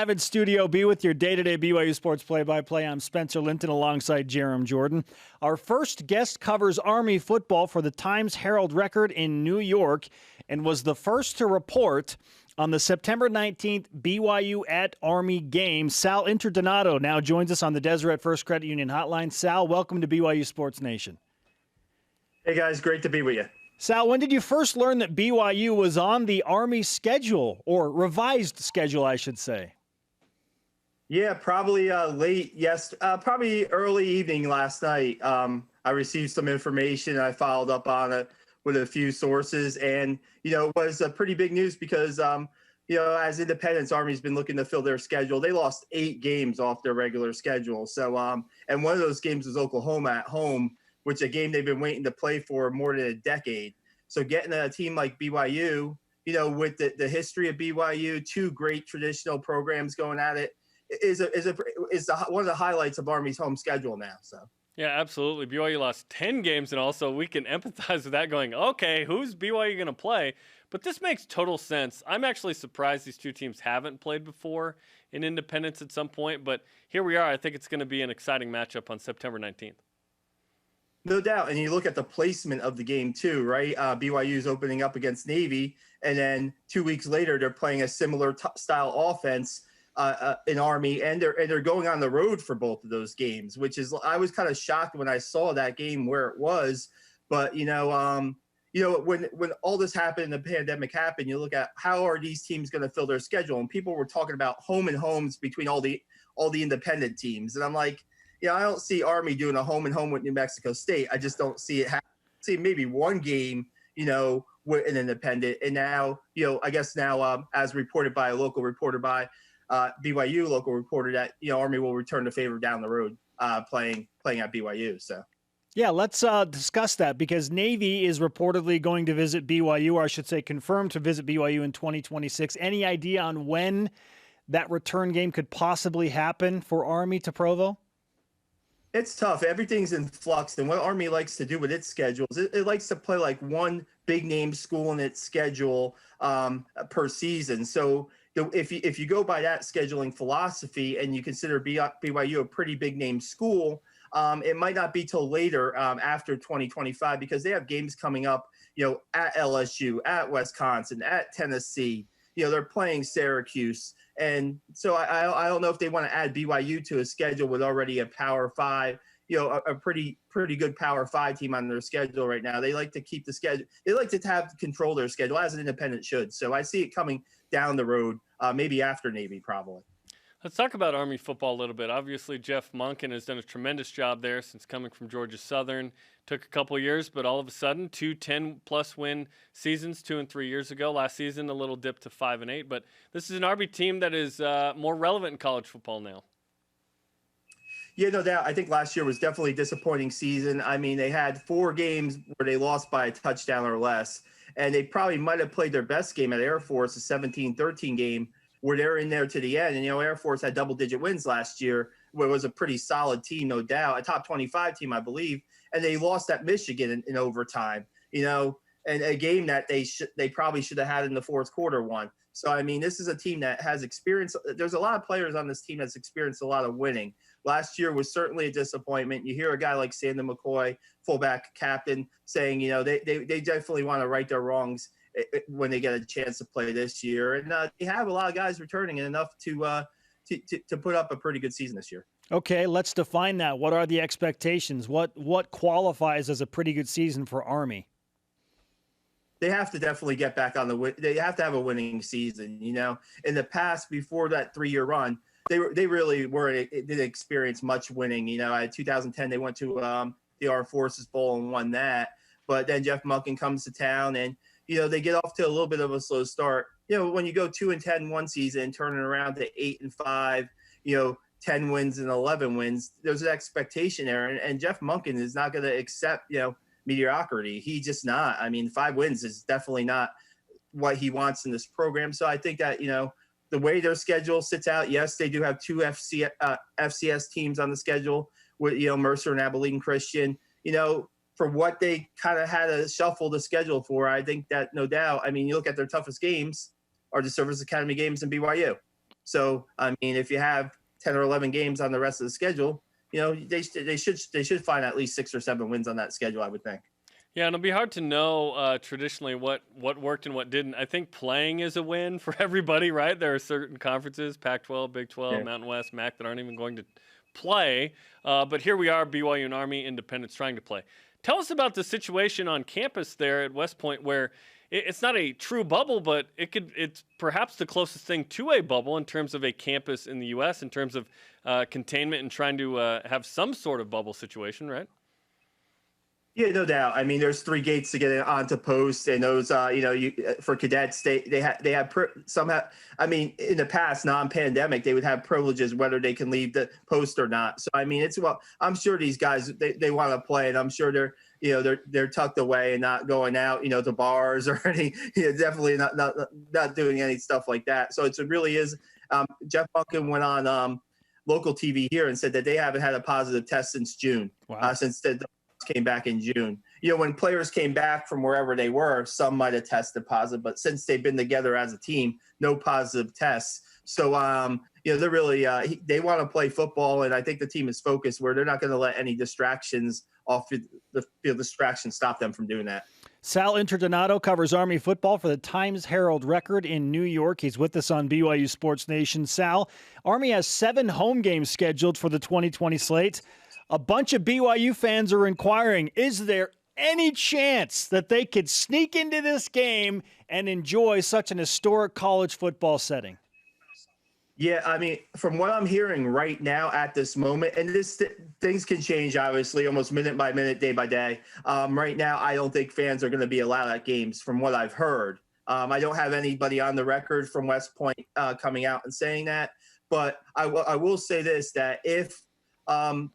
live in Studio B with your day-to-day BYU Sports play-by-play. I'm Spencer Linton alongside Jerem Jordan. Our first guest covers Army football for the Times-Herald-Record in New York and was the first to report on the September 19th BYU at Army game. Sal Interdonato now joins us on the Deseret First Credit Union hotline. Sal, welcome to BYU Sports Nation. Hey, guys. Great to be with you. Sal, when did you first learn that BYU was on the Army schedule, or revised schedule, I should say? Yeah, probably probably early evening last night. I received some information. I followed up on it with a few sources, and it was pretty big news because as independents, Army's been looking to fill their schedule. They lost 8 games off their regular schedule. So, and one of those games was Oklahoma at home, which a game they've been waiting to play for more than a decade. So getting a team like BYU, with the history of BYU, 2 great traditional programs going at it, is one of the highlights of Army's home schedule now. So. Yeah, absolutely. BYU lost 10 games, and also we can empathize with that going, okay, who's BYU going to play? But this makes total sense. I'm actually surprised these two teams haven't played before in independence at some point, but here we are. I think it's going to be an exciting matchup on September 19th. No doubt. And you look at the placement of the game too, right? BYU is opening up against Navy, and then 2 weeks later they're playing a similar style offense in Army, and they're going on the road for both of those games, which is, I was kind of shocked when I saw that game where it was. But when all this happened, the pandemic happened, you look at how are these teams going to fill their schedule, and people were talking about home and homes between all the independent teams, and I'm like, I don't see Army doing a home and home with New Mexico State. I just don't see it happen. See maybe one game, with an independent. And now, I guess now, as reported by a local reporter by BYU local reporter, that, Army will return the favor down the road playing at BYU. So. Yeah, let's discuss that, because Navy is reportedly going to visit BYU, or I should say confirmed to visit BYU in 2026. Any idea on when that return game could possibly happen for Army to Provo? It's tough. Everything's in flux. And what Army likes to do with its schedules, it likes to play like one big name school in its schedule per season. So if you go by that scheduling philosophy and you consider BYU a pretty big name school, it might not be till later after 2025, because they have games coming up, at LSU, at Wisconsin, at Tennessee. They're playing Syracuse. And so I don't know if they want to add BYU to a schedule with already a Power 5, a pretty good Power 5 team on their schedule right now. They like to keep the schedule. They like to have control of their schedule, as an independent should. So I see it coming down the road, maybe after Navy probably. Let's talk about Army football a little bit. Obviously, Jeff Monken has done a tremendous job there since coming from Georgia Southern. Took a couple years, but all of a sudden, 2 10-plus win seasons 2 and 3 years ago. Last season, a little dip to 5 and 8. But this is an Army team that is more relevant in college football now. Yeah, no doubt. I think last year was definitely a disappointing season. I mean, they had 4 games where they lost by a touchdown or less, and they probably might have played their best game at Air Force, a 17-13 game, where they're in there to the end. And, Air Force had double-digit wins last year, where it was a pretty solid team, no doubt, a top 25 team, I believe. And they lost at Michigan in overtime, and a game that they probably should have had in the fourth quarter won. So, I mean, this is a team that has experience. There's a lot of players on this team that's experienced a lot of winning. Last year was certainly a disappointment. You hear a guy like Sandon McCoy, fullback captain, saying, they definitely want to right their wrongs when they get a chance to play this year. And they have a lot of guys returning, and enough to put up a pretty good season this year. Okay, let's define that. What are the expectations? What qualifies as a pretty good season for Army? They have to definitely get back on they have to have a winning season. In the past, before that 3-year run, they really didn't experience much winning. In 2010, they went to the Armed Forces Bowl and won that. But then Jeff Monken comes to town, and they get off to a little bit of a slow start. When you go 2-10 one season, turning around to 8-5, 10 wins and 11 wins, there's an expectation there. And Jeff Monken is not going to accept, mediocrity. He's just not. I mean, 5 wins is definitely not what he wants in this program. So I think that, the way their schedule sits out, yes, they do have 2 FCS teams on the schedule with, Mercer and Abilene Christian. For what they kind of had to shuffle the schedule for, I think that no doubt. I mean, you look at their toughest games are the Service Academy games and BYU. So, I mean, if you have 10 or 11 games on the rest of the schedule, they should find at least 6 or 7 wins on that schedule, I would think. Yeah, and it'll be hard to know traditionally what worked and what didn't. I think playing is a win for everybody, right? There are certain conferences, Pac-12, Big 12, Mountain West, MAC, that aren't even going to play. But here we are, BYU and Army Independence trying to play. Tell us about the situation on campus there at West Point, where it's not a true bubble, but it's perhaps the closest thing to a bubble in terms of a campus in the U.S., in terms of containment and trying to have some sort of bubble situation, right? Yeah, no doubt. I mean, there's 3 gates to get onto post, and those, for cadets, they have somehow. I mean, in the past, non-pandemic, they would have privileges whether they can leave the post or not. So, I mean, I'm sure these guys they want to play, and I'm sure they're tucked away and not going out, to bars or any, definitely not doing any stuff like that. So it really is. Jeff Bunkin went on local TV here and said that they haven't had a positive test since June. Wow. Since the came back in June. When players came back from wherever they were, some might have tested positive, but since they've been together as a team, no positive tests. So, they're really they want to play football, and I think the team is focused where they're not going to let any distractions off the field distractions stop them from doing that. Sal Interdonato covers Army football for the Times-Herald Record in New York. He's with us on BYU Sports Nation. Sal, Army has 7 home games scheduled for the 2020 slate. A bunch of BYU fans are inquiring, is there any chance that they could sneak into this game and enjoy such an historic college football setting? Yeah, I mean, from what I'm hearing right now at this moment, and things can change, obviously, almost minute by minute, day by day. Right now, I don't think fans are going to be allowed at games from what I've heard. I don't have anybody on the record from West Point coming out and saying that. But I will say this, that if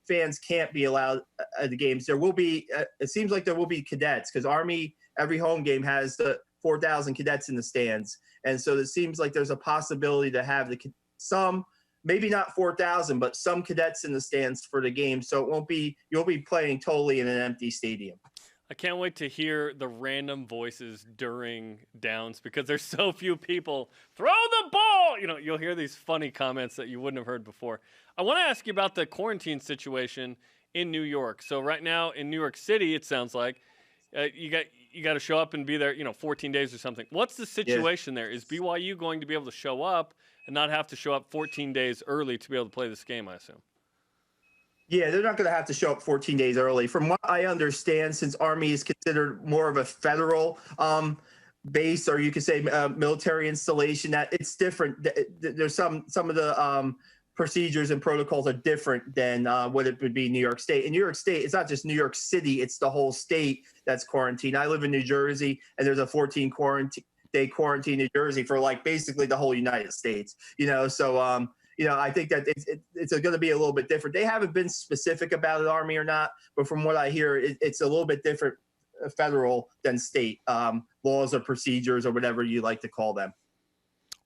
fans can't be allowed at the games, there will be it seems like there will be cadets, because Army, every home game has the 4,000 cadets in the stands, and so it seems like there's a possibility to have some, maybe not 4,000, but some cadets in the stands for the game, so you'll be playing totally in an empty stadium. I can't wait to hear the random voices during downs, because there's so few people. Throw the ball! You'll hear these funny comments that you wouldn't have heard before. I want to ask you about the quarantine situation in New York. So right now in New York City, it sounds like you got to show up and be there, 14 days or something. What's the situation there? Is BYU going to be able to show up and not have to show up 14 days early to be able to play this game, I assume? Yeah, they're not going to have to show up 14 days early. From what I understand, since Army is considered more of a federal base, or you could say military installation, that it's different. There's some of the procedures and protocols are different than what it would be in New York State. In New York State, it's not just New York City, it's the whole state that's quarantined. I live in New Jersey, and there's a 14-day quarantine in New Jersey for basically the whole United States. So I think that it's going to be a little bit different. They haven't been specific about it, Army or not, but from what I hear, it's a little bit different federal than state laws or procedures or whatever you like to call them.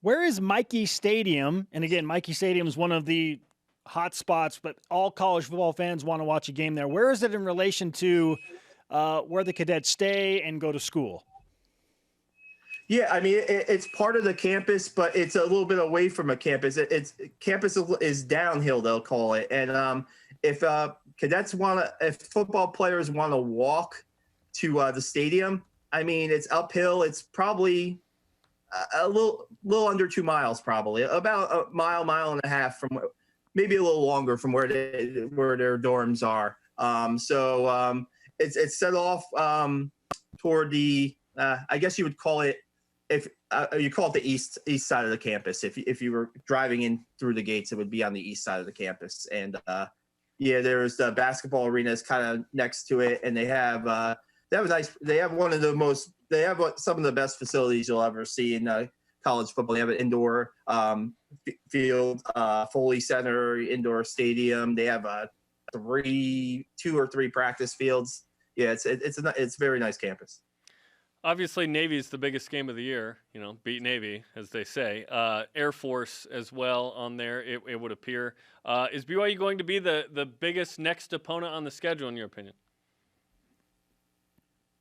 Where is Mikey Stadium? And again, Mikey Stadium is one of the hot spots, but all college football fans want to watch a game there. Where is it in relation to where the cadets stay and go to school? Yeah, I mean, it's part of the campus, but it's a little bit away from a campus. Campus is downhill, they'll call it. And if football players want to walk to the stadium, I mean, it's uphill. It's probably a little under 2 miles, probably about a mile and a half from, maybe a little longer from where their dorms are. It's set off toward the I guess you would call it, if you call it the east side of the campus. If you were driving in through the gates, it would be on the east side of the campus. And there's the basketball arena is kind of next to it, and they have some of the best facilities you'll ever see in college football. They have an indoor field, Foley Center, indoor stadium. They have 2 or 3 practice fields. Yeah, it's a very nice campus. Obviously, Navy is the biggest game of the year. Beat Navy, as they say. Air Force as well on there, it would appear. Is BYU going to be the biggest next opponent on the schedule, in your opinion?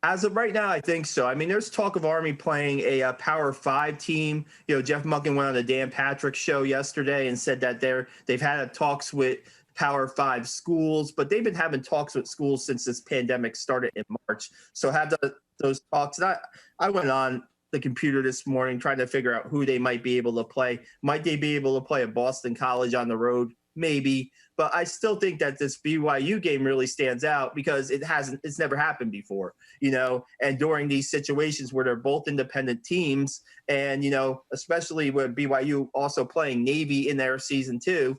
As of right now, I think so. I mean, there's talk of Army playing a Power 5 team. You know, Jeff Munkin went on the Dan Patrick show yesterday and said that they've had talks with Power 5 schools, but they've been having talks with schools since this pandemic started in March. So have those talks. And I went on the computer this morning trying to figure out who they might be able to play. Might they be able to play at Boston College on the road? Maybe. But I still think that this BYU game really stands out because it's never happened before, you know, and during these situations where they're both independent teams and, you know, especially with BYU also playing Navy in their season 2,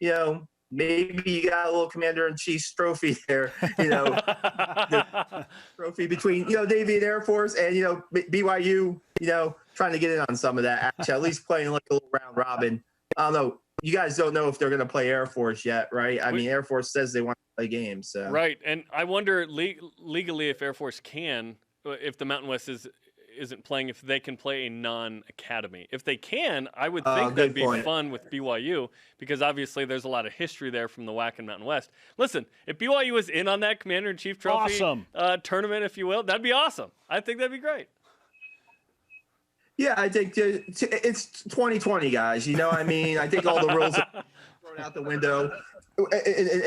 you know, maybe you got a little Commander-in-Chief's trophy there, you know, the trophy between, you know, Navy and Air Force and, you know, BYU, you know, trying to get in on some of that action, at least playing like a little round robin. I don't know. You guys don't know if they're going to play Air Force yet, right? I mean, Air Force says they want to play games. So. Right. And I wonder legally if Air Force can, if the Mountain West isn't playing, if they can play a non-academy. If they can, I would think that'd be fun with BYU because obviously there's a lot of history there from the WAC and Mountain West. Listen, if BYU was in on that Commander-in-Chief Trophy tournament, if you will, that'd be awesome. I think that'd be great. Yeah, I think it's 2020, guys. You know, I mean, I think all the rules are thrown out the window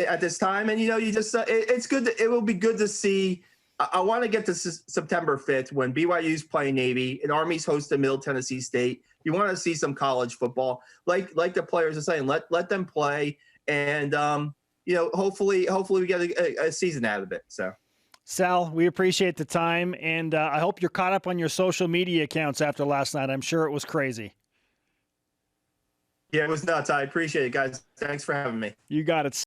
at this time. And, you know, you just it's good. It will be good to see. I want to get to September 5th when BYU's playing Navy and Army's hosting Middle Tennessee State. You want to see some college football, like the players are saying. Let them play, and you know, hopefully we get a season out of it. So. Sal, we appreciate the time, and I hope you're caught up on your social media accounts after last night. I'm sure it was crazy. Yeah, it was nuts. I appreciate it, guys. Thanks for having me. You got it.